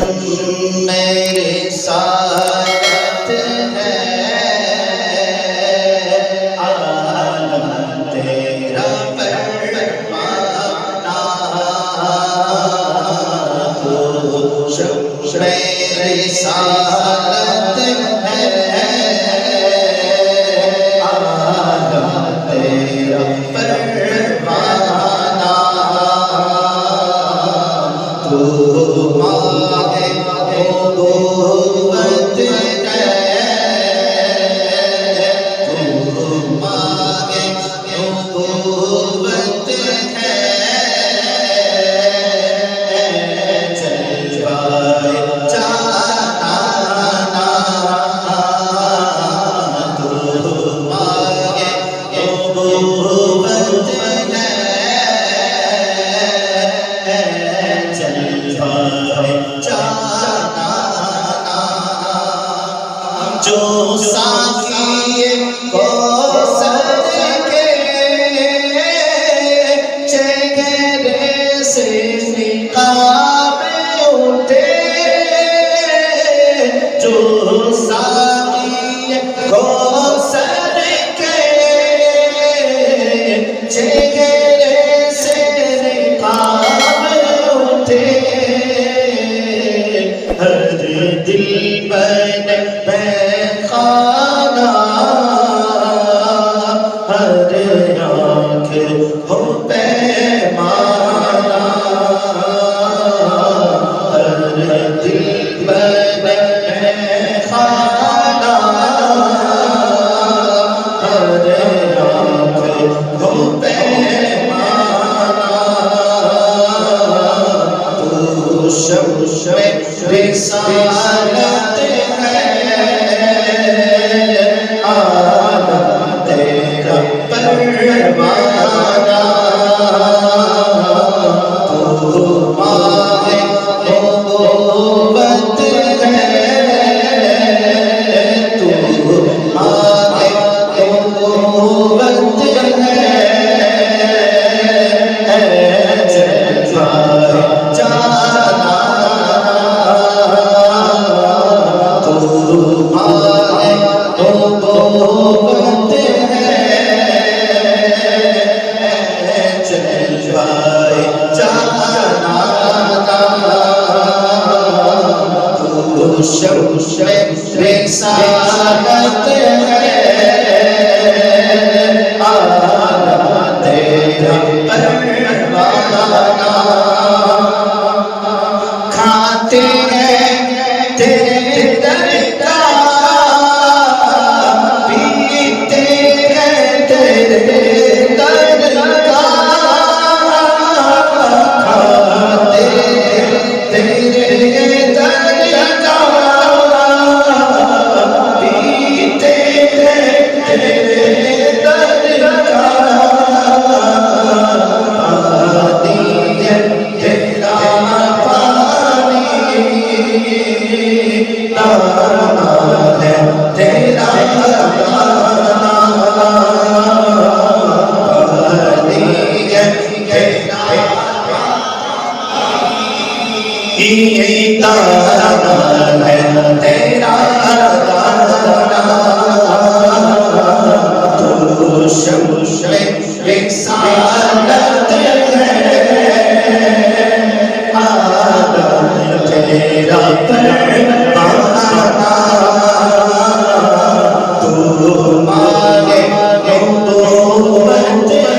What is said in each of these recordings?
میرے ساتھ ہے عالم تیرا پروانہ تو میرے ساتھ ہے عالم تیرا پروانہ تو جو ساقی کوثر کے چہرے سے نقاب اٹھے جو ساقی کوثر کے چہرے سے نقاب اٹھے ہر دل بن خانہ ہر آنکھ ہو پیمانہ ہر دل بن خانہ ہر آنکھ ہو پیمانہ تو شمس رسالت ہے عالم تیرا پروانہ تو ماہ نبوت ہے تو ماہ نبوت ہے رسالت ہے عالم تیرا پروانہ کھاتے ہیں تیرے در کا پیتے ہیں تیرے در کا کھاتے تیرے در کا پیتے تیرے در کا پانی ہے تیرا پانی دانا ہے تیرا دانا پانی ہے تیرا دانا ہے تیرا دانا تو شمس رسالت ہے عالم تیرا پروانہ تو ماہ نبوت ہے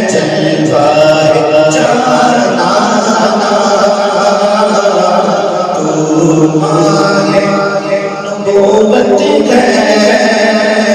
جلوہ جانانہ تو ماہ نبوت ہے